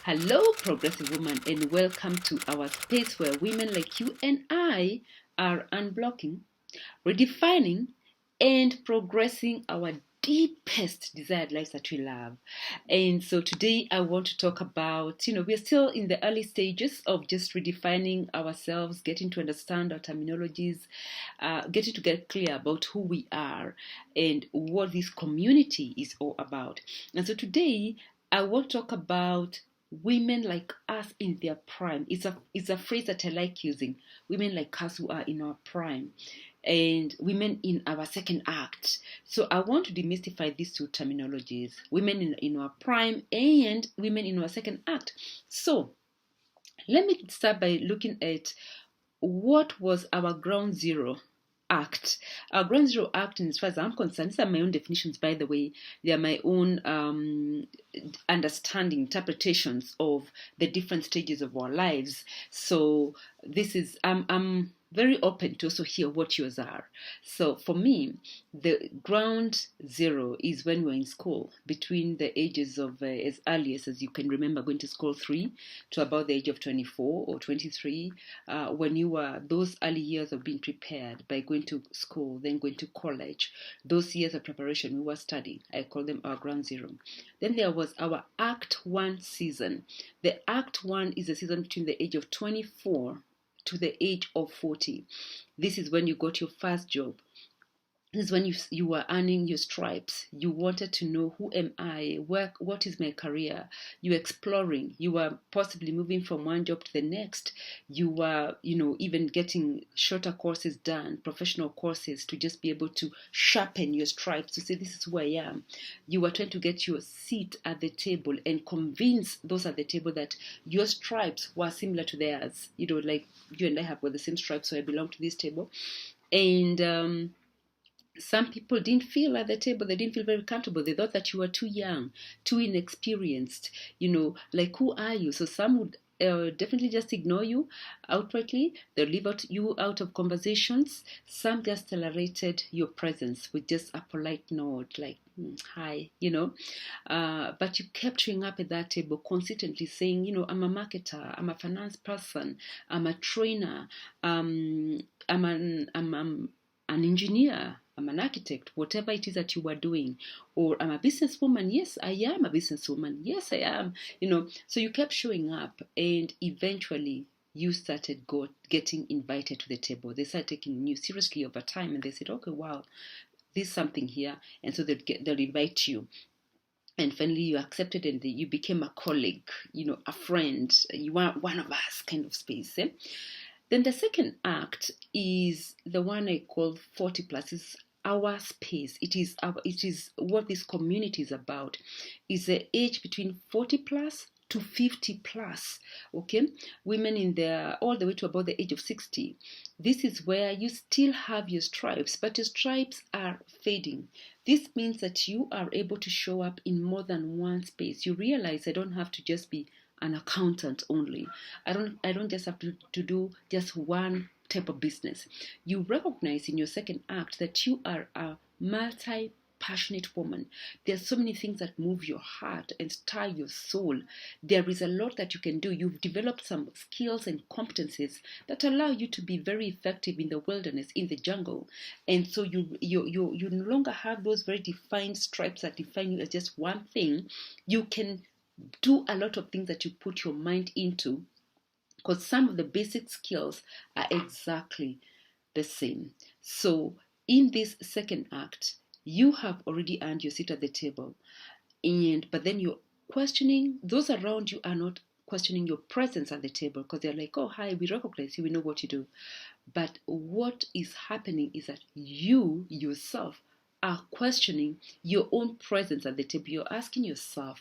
Hello, progressive woman, and welcome to our space where women like you and I are unblocking, redefining, and progressing our deepest desired lives that we love. And so today I want to talk about, we're still in the early stages of just redefining ourselves, getting to understand our terminologies, getting to get clear about who we are and what this community is all about. And so today I want to talk about women like us in their prime. It's a phrase that I like using. Women like us who are in our prime and women in our second act. So I want to demystify these two terminologies, women in our prime and women in our second act. So let me start by looking at what was our ground zero act. Our ground zero act, as far as I'm concerned, these are my own definitions, by the way. They are my own understanding, interpretations of the different stages of our lives. So this is, I'm very open to also hear what yours are. So for me, the ground zero is when we're in school, between the ages of as early as you can remember going to school 3 to about the age of 24 or 23, when you were those early years of being prepared by going to school, then going to college, those years of preparation we were studying. I call them our ground zero. Then there was our Act 1 season. The Act 1 is a season between the age of 24 to the age of 40. This is when you got your first job. This is when you were earning your stripes. You wanted to know, who am I? What is my career? You were exploring. You were possibly moving from one job to the next. You were, even getting shorter courses done, professional courses, to just be able to sharpen your stripes, to say, this is who I am. You were trying to get your seat at the table and convince those at the table that your stripes were similar to theirs. Like you and I have got the same stripes, so I belong to this table. And some people didn't feel at the table, they didn't feel very comfortable. They thought that you were too young, too inexperienced, like, who are you? So some would definitely just ignore you outrightly. They'll leave you out of conversations. Some just tolerated your presence with just a polite nod, like, hi, but you kept showing up at that table consistently saying, I'm a marketer, I'm a finance person, I'm a trainer, I'm an engineer, I'm an architect, whatever it is that you were doing. Or I'm a businesswoman. Yes, I am a businesswoman. Yes, I am. So you kept showing up, and eventually you started getting invited to the table. They started taking you seriously over time, and they said, okay, wow, there's something here. And so they'll invite you. And finally you accepted, and you became a colleague, a friend. You are one of us kind of space. Then the second act is the one I call 40 plus. It's our space. It is what this community is about. Is the age between 40 plus to 50 plus. Okay, women in there all the way to about the age of 60. This is where you still have your stripes, but your stripes are fading. This means that you are able to show up in more than one space. You realize I don't have to just be an accountant only. I don't just have to do just one type of business. You recognize in your second act that you are a multi-passionate woman. There's so many things that move your heart and stir your soul. There is a lot that you can do. You've developed some skills and competencies that allow you to be very effective in the wilderness, in the jungle. And so you no longer have those very defined stripes that define you as just one thing. You can do a lot of things that you put your mind into, because some of the basic skills are exactly the same. So in this second act, you have already earned your seat at the table, but then you're questioning. Those around you are not questioning your presence at the table, because they're like, oh, hi, we recognize you, we know what you do. But what is happening is that you yourself are questioning your own presence at the table. You're asking yourself,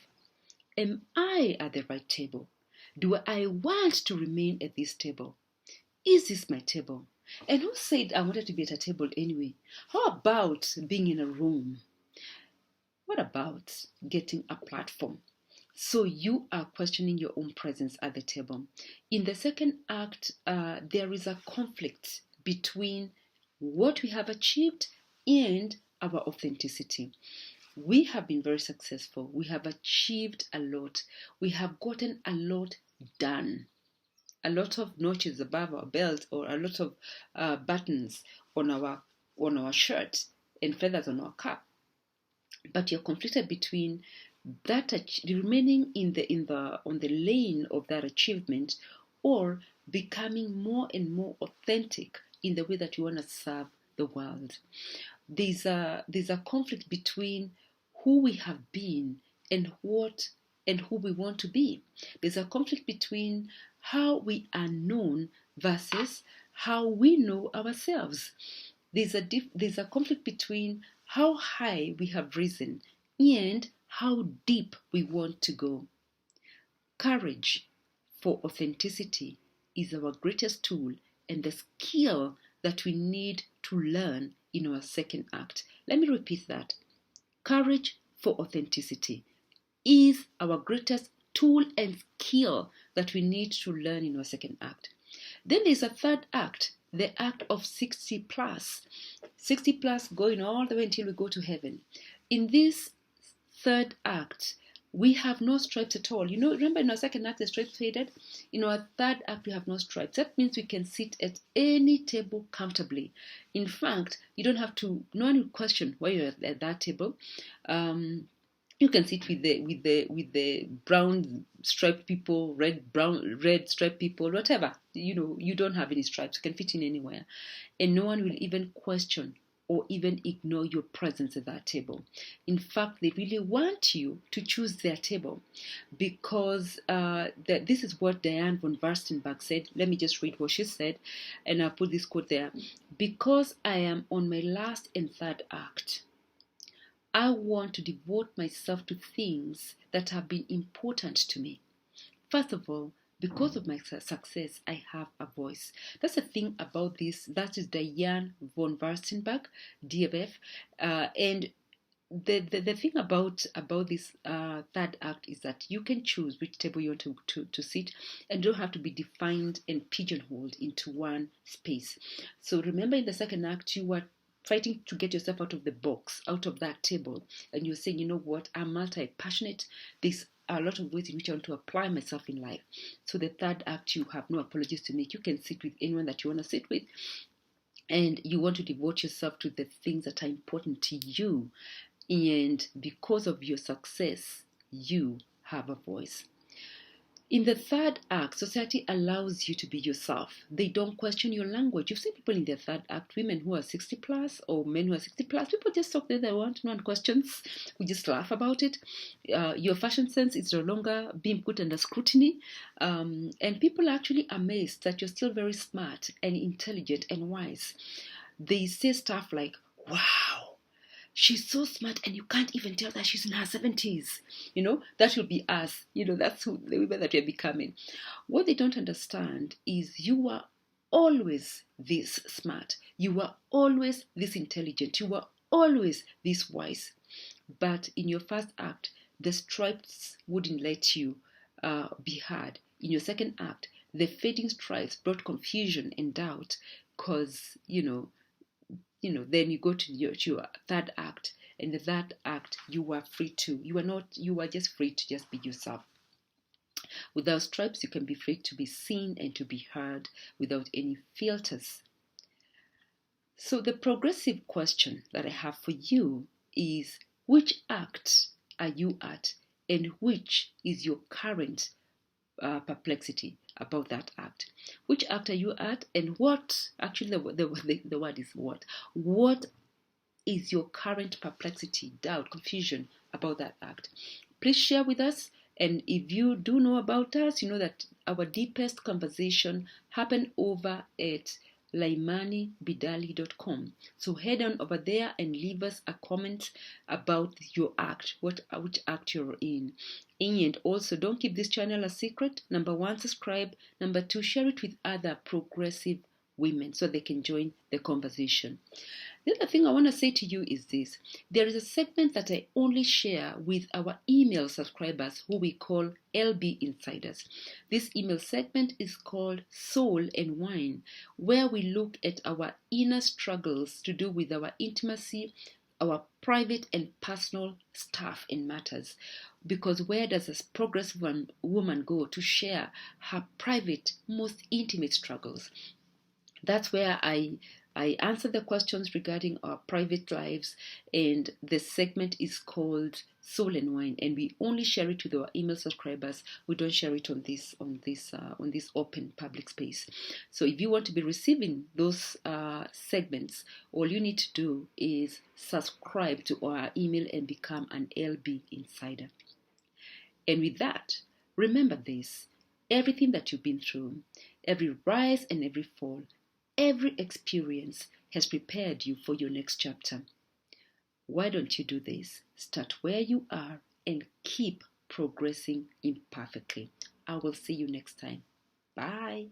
am I at the right table? Do I want to remain at this table? Is this my table? And who said I wanted to be at a table anyway? How about being in a room? What about getting a platform? So you are questioning your own presence at the table. In the second act, there is a conflict between what we have achieved and our authenticity. we have been very successful. We have achieved a lot. We have gotten a lot done. A lot of notches above our belt, or a lot of buttons on our shirt and feathers on our cap. But you're conflicted between that remaining on the lane of that achievement, or becoming more and more authentic in the way that you want to serve the world. There's a conflict between who we have been and who we want to be. There's a conflict between how we are known versus how we know ourselves. There's a conflict between how high we have risen and how deep we want to go. Courage for authenticity is our greatest tool and the skill that we need to learn in our second act. Let me repeat that. Courage for authenticity is our greatest tool and skill that we need to learn in our second act. Then there's a third act, the act of 60 plus. 60 plus going all the way until we go to heaven. In this third act, we have no stripes at all. Remember in our second act, the stripes faded. In our third act, we have no stripes. That means we can sit at any table comfortably. In fact, you don't have to, no one will question why you're at that table. You can sit with the brown striped people, red striped people, whatever. You don't have any stripes. You can fit in anywhere. And no one will even question or even ignore your presence at that table. In fact, they really want you to choose their table, because this is what Diane von Furstenberg said. Let me just read what she said, and I'll put this quote there. Because I am on my last and third act, I want to devote myself to things that have been important to me. First of all, because of my success, I have a voice. That's the thing about this. That is Diane von Furstenberg, DFF. And the thing about this third act is that you can choose which table you want to sit, and don't have to be defined and pigeonholed into one space. So remember, in the second act, you were fighting to get yourself out of the box, out of that table, and you're saying, you know what, I'm multi-passionate. There's a lot of ways in which I want to apply myself in life. So the third act, you have no apologies to make. You can sit with anyone that you want to sit with, and you want to devote yourself to the things that are important to you. And because of your success, you have a voice. In the third act, society allows you to be yourself. They don't question your language. You've seen people in the third act, women who are 60 plus or men who are 60 plus. People just talk there, they want, no one questions. We just laugh about it. Your fashion sense is no longer being put under scrutiny. And people are actually amazed that you're still very smart and intelligent and wise. They say stuff like, wow, she's so smart and you can't even tell that she's in her 70s. That will be us. That's the women that we're becoming. What they don't understand is you are always this smart. You are always this intelligent. You are always this wise. But in your first act, the stripes wouldn't let you be heard. In your second act, the fading stripes brought confusion and doubt, because, then you go to your third act, and the third act, you are free to. You are just free to just be yourself. Without stripes, you can be free to be seen and to be heard without any filters. So the progressive question that I have for you is, which act are you at, and which is your current perplexity about that act? Which act are you at, and what, actually the word is what is your current perplexity, doubt, confusion about that act? Please share with us. And if you do know about us, you know that our deepest conversation happened over at laimanibidali.com. So head on over there and leave us a comment about your act, which act you're in. And also, don't keep this channel a secret. Number 1, subscribe. Number 2, share it with other progressive women so they can join the conversation. The other thing I want to say to you is this. There is a segment that I only share with our email subscribers, who we call LB Insiders. This email segment is called Soul and Wine, where we look at our inner struggles to do with our intimacy, our private and personal stuff and matters. Because where does a progressive woman go to share her private, most intimate struggles? That's where I answer the questions regarding our private lives, and the segment is called Soul and Wine, and we only share it with our email subscribers. We don't share it on this open public space. So if you want to be receiving those segments, all you need to do is subscribe to our email and become an LB Insider. And with that, remember this: everything that you've been through, every rise and every fall, every experience has prepared you for your next chapter. Why don't you do this? Start where you are and keep progressing imperfectly. I will see you next time. Bye.